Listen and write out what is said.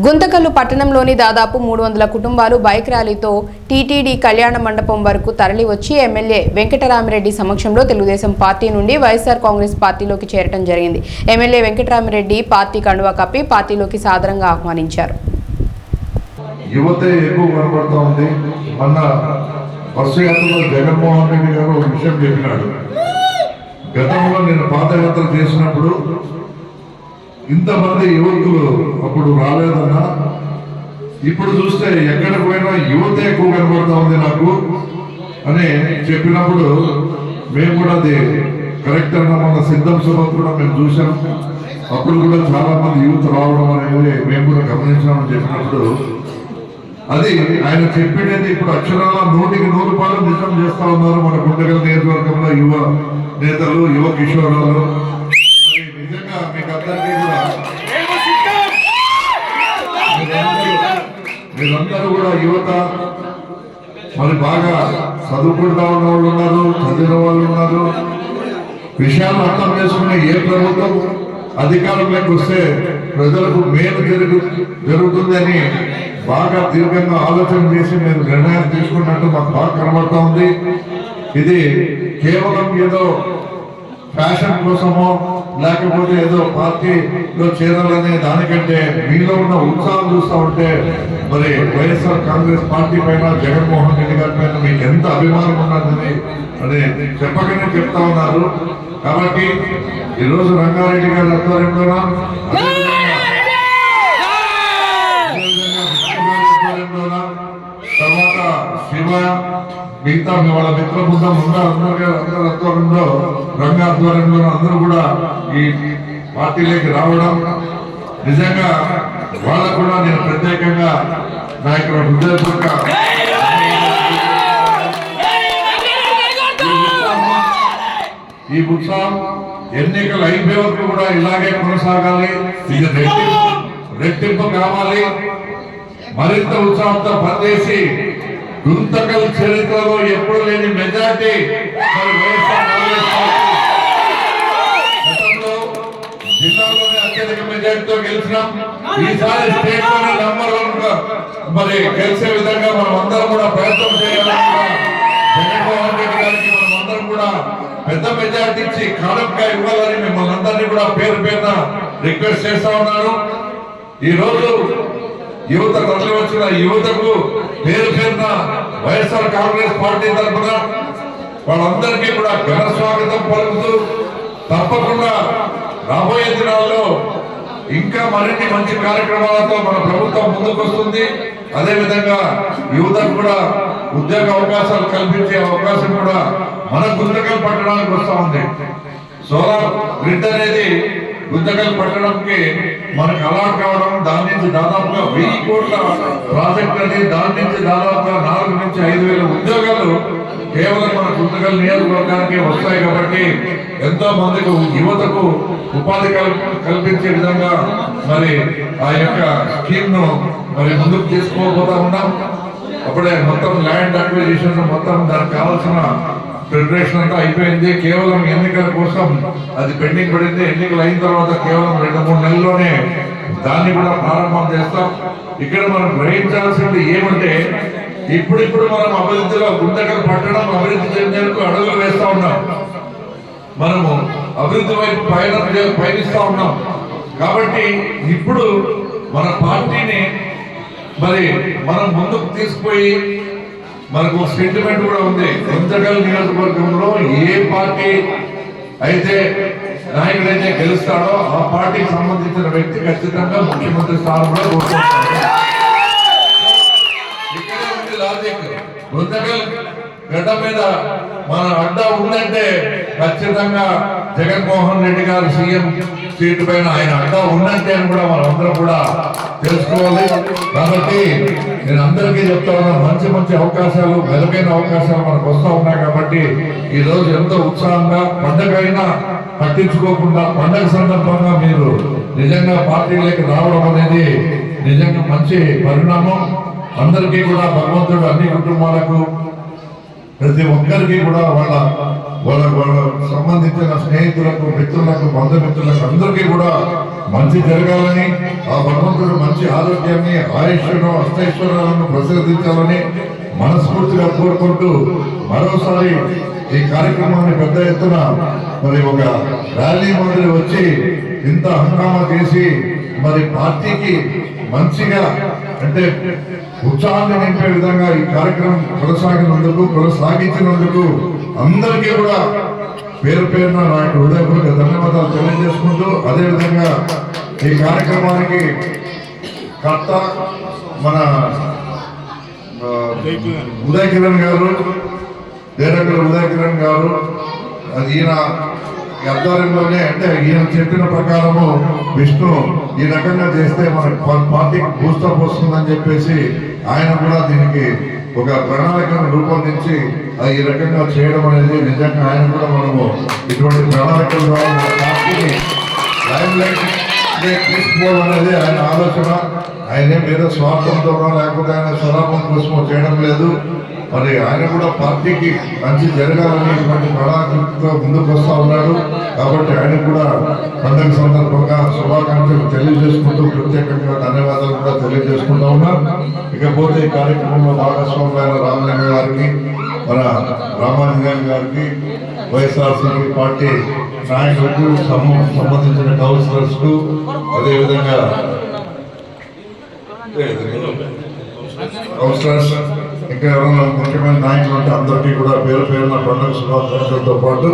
గుంతకల్లు పట్టణంలోని దాదాపు 300 కుటుంబాలు బైక్ ర్యాలీతో టీటీడీ కళ్యాణ మండపం వరకు తరలివచ్చి ఎమ్మెల్యే వెంకటరామిరెడ్డి సమక్షంలో తెలుగుదేశం పార్టీ నుండి వైఎస్ఆర్ కాంగ్రెస్ పార్టీలోకి చేరడం జరిగింది. ఎమ్మెల్యే వెంకటరామిరెడ్డి పార్టీ కండువా కప్పి పార్టీలోకి సాదరంగా ఆహ్వానించారు. యువతే ఎక్కువ కనబడుతూ ఉంది. మొన్న బస్సు యాత్రలో జగన్మోహన్ రెడ్డి గారు ఒక విషయం చెప్పినాడు. గతంలో నేను పాదయాత్ర చేసినప్పుడు ఇంతమంది యువకులు అప్పుడు రాలేదన్నా, ఇప్పుడు చూస్తే ఎక్కడ పోయినా యువత ఎక్కువ కనబడుతూ ఉంది నాకు అని చెప్పినప్పుడు మేము కూడా అది కరెక్ట్ అన్న మన సిద్ధం సభ కూడా మేము చూసాం. అప్పుడు కూడా చాలా మంది యువత రావడం అనేది మేము కూడా గమనించామని చెప్పినప్పుడు అది ఆయన చెప్పినది ఇప్పుడు అక్షరాల 100% నిజం చేస్తా ఉన్నారు మన గుంటకల్ నియోజకవర్గంలో యువ నేతలు, యువ కిషోరాలు. నిజంగా మీకు అందరికీ కూడా మీరందరూ కూడా యువత మరి బాగా చదువుకుంటా ఉన్న వాళ్ళు ఉన్నారు, చదివిన వాళ్ళు ఉన్నారు. విషయాలు అర్థం చేసుకునే ఏ ప్రభుత్వం అధికారంలోకి వస్తే ప్రజలకు మేలు జరుగుతుందని బాగా దీర్ఘంగా ఆలోచన చేసి మీరు నిర్ణయం తీసుకున్నట్టు మాకు బాగా కనబడతా ఉంది. ఇది కేవలం ఏదో ఫ్యాషన్ కోసమో లేకపోతే ఏదో పార్టీలో చేరాలనే దానికంటే మీలో ఉన్న ఉత్సాహం చూస్తూ ఉంటే మరి వైఎస్ఆర్ కాంగ్రెస్ పార్టీ పైన, జగన్మోహన్ రెడ్డి గారి పైన మీకు ఎంత అభిమానం ఉన్నదని అని చెప్పకనే చెప్తా ఉన్నారు. కాబట్టి ఈరోజు రంగారెడ్డి గారి ఆధ్వర్యంలో తర్వాత శివ మిగతా వాళ్ళ మిత్ర బృందం అందరి ఆధ్వర్యంలో, రంగ ఆధ్వర్యంలో అందరూ కూడా ఈ పార్టీలోకి రావడం నిజంగా వాళ్ళకు కూడా నేను ప్రత్యేకంగా నా యొక్క హృదయపూర్వక ఈ ఉత్సవం ఎన్నికలు అయిపోయే వరకు కూడా ఇలాగే కొనసాగాలి. ఇది రెట్టింపు కావాలి. మరింత ఉత్సాహంతో పనిచేసి గుంతకల్ చరిత్రలో ఎప్పుడు లేని మెజార్టీ గతంలో జిల్లాలోనే అత్యధిక మెజార్టీతో గెలిచినాం. ఈసారి స్టేట్ లోనే నంబర్ 1 మరి గెలిచే విధంగా మనం అందరం కూడా ప్రయత్నం చేయాలని జగన్మోహన్ రెడ్డి గారికి మనం అందరం కూడా పెద్ద మెజార్టీ ఇచ్చి కానుకగా ఇవ్వాలని మిమ్మల్ని అందరినీ కూడా పేరు పేరున రిక్వెస్ట్ చేస్తా ఉన్నాను. ఈ రోజు యువత తరలి వచ్చిన యువతకు పేరు పేరున వైఎస్ఆర్ కాంగ్రెస్ పార్టీ తరఫున వాళ్ళందరికీ కూడా ఘన స్వాగతం పలుకుతూ తప్పకుండా రాబోయే దినాల్లో ఇంకా మరిన్ని మంచి కార్యక్రమాలతో మన ప్రభుత్వం ముందుకు వస్తుంది. అదేవిధంగా యువతకు కూడా ఉద్యోగ అవకాశాలు కల్పించే అవకాశం కూడా మన గుంతకల్ పట్టణానికి వస్తూ ఉంది. సోలార్ గ్రిడ్ అనేది గుంతకల్ పట్టణంకి మనకు అలాట్ కావడం, దాని నుంచి దాదాపుగా 1000 కోట్ల ప్రాజెక్ట్ అని, దాని నుంచి దాదాపుగా 4 నుంచి 5,000 ఉద్యోగాలు కేవలం మన గుంతకల్ నియోజకవర్గానికి వస్తాయి. కాబట్టి ఎంతో మందికి యువతకు ఉపాధి కల్పించే విధంగా మరి ఆ యొక్క స్కీమ్ ను మరి ముందుకు తీసుకోబోతా ఉన్నాం. అప్పుడే మొత్తం ల్యాండ్ అక్విజిషన్ మొత్తం దానికి కావాల్సిన ప్రిపరేషన్ అంతా అయిపోయింది. కేవలం ఎన్నికల కోసం అది పెండింగ్ పడింది. ఎన్నికలు అయిన తర్వాత కేవలం 2-3 నెలల్లోనే దాన్ని కూడా ప్రారంభం చేస్తాం. ఇక్కడ మనం గ్రహించాల్సింది ఏమంటే ఇప్పుడిప్పుడు మనం అభివృద్ధిలో గుంతకల్ పట్టణం అభివృద్ధి చెందేందుకు అడుగులు వేస్తా ఉన్నాం. మనము అభివృద్ధి వైపు పయనిస్తా ఉన్నాం. కాబట్టి ఇప్పుడు మన పార్టీని మరి మనం ముందుకు తీసుకుపోయి మనకు సెంటిమెంట్ కూడా ఉంది. గుంతకల్ నియోజకవర్గంలో ఏ పార్టీ అయితే నాయకుడైతే గెలుస్తాడో ఆ పార్టీకి సంబంధించిన వ్యక్తి ఖచ్చితంగా ముఖ్యమంత్రి స్థానంలో కూర్చుంటాడు. ఇక్కడే ఉంది లాజిక్. గుంతకల్ గడ్డ మీద మన అడ్డా ఉందంటే ఖచ్చితంగా జగన్మోహన్ రెడ్డి గారు సీఎం సీటు పైన ఆయన అడ్డా ఉన్నట్టే అని కూడా మనం అందరం కూడా తెలుసుకోవాలి. కాబట్టి నేను అందరికీ చెప్తా ఉన్నాను, మంచి మంచి అవకాశాలు, మెరుగైన అవకాశాలు మనకు వస్తూ ఉన్నాయి. కాబట్టి ఈ రోజు ఎంతో ఉత్సాహంగా, పండగ అయినా పట్టించుకోకుండా పండగ సందర్భంగా మీరు నిజంగా పార్టీలోకి రావడం అనేది నిజంగా మంచి పరిణామం. అందరికీ కూడా భగవంతుడు అన్ని కుటుంబాలకు ప్రతి ఒక్కరికి కూడా వాళ్ళ వాళ్ళ వాళ్ళ సంబంధించిన స్నేహితులకు, మిత్రులకు, బంధుమిత్రులకు అందరికీ కూడా మంచి జరగాలని, ఆ భగవంతుడు మంచి ఆరోగ్యాన్ని, ఆయుష్ను, అష్టైశ్వర్యాలను ప్రసాదించాలని మనస్ఫూర్తిగా కోరుకుంటూ మరోసారి ఈ కార్యక్రమాన్ని పెద్ద ఎత్తున మరి ఒక ర్యాలీ మాదిరి వచ్చి ఇంత హంగామా చేసి మరి పార్టీకి మంచిగా అంటే ఉత్సాహాన్ని నింపే విధంగా ఈ కార్యక్రమం కొనసాగించినందుకు అందరికీ కూడా పేరు పేరున నా యొక్క హృదయపూర్వక ధన్యవాదాలు తెలియజేసుకుంటూ, అదేవిధంగా ఈ కార్యక్రమానికి కర్త మన ఉదయ్ కిరణ్ గారు, డైరెక్టర్ ఉదయ్ కిరణ్ గారు, అది ఈయన ఆధ్వర్యంలోనే అంటే ఈయన చెప్పిన ప్రకారము విష్ణు ఈ రకంగా చేస్తే మన పార్టీకి బూస్టప్ వస్తుందని చెప్పేసి ఆయన కూడా దీనికి ఒక ప్రణాళికను రూపొందించి అది ఈ రకంగా చేయడం అనేది నిజంగా ఆయన కూడా మనము ఇటువంటి ప్రణాళికల ద్వారా మన పార్టీని లైమ్ లైట్ తీసుకోవడం అనేది ఆయన ఆలోచన. ఆయన ఏదో స్వార్థంతోనో లేకపోతే ఆయన స్వలాభం కోసమో చేయడం లేదు. మరి ఆయన కూడా పార్టీకి మంచి జరగాలని ఇటువంటి ప్రణాళికతో ముందుకు వస్తూ ఉన్నాడు. కాబట్టి ఆయన కూడా పండుగ సందర్భంగా శుభాకాంక్షలు తెలియజేసుకుంటూ ప్రత్యేకంగా ధన్యవాదాలు కూడా తెలియజేసుకుంటా ఉన్నాం. ఇకపోతే ఈ కార్యక్రమంలో భాగస్వాములైన రామలింగ గారికి, మన రామాంజన్ గారికి, వైఎస్ఆర్సీపీ పార్టీ నాయకులకు, సంబంధించిన కౌన్సిలర్స్ కు, అదేవిధంగా కౌన్సిలర్స్ ఇంకా ఎవరైనా ముఖ్యమైన నాయకులు అంటే అందరికీ కూడా పేరు పేరున పండుగ శుభాకాంక్షలతో పాటు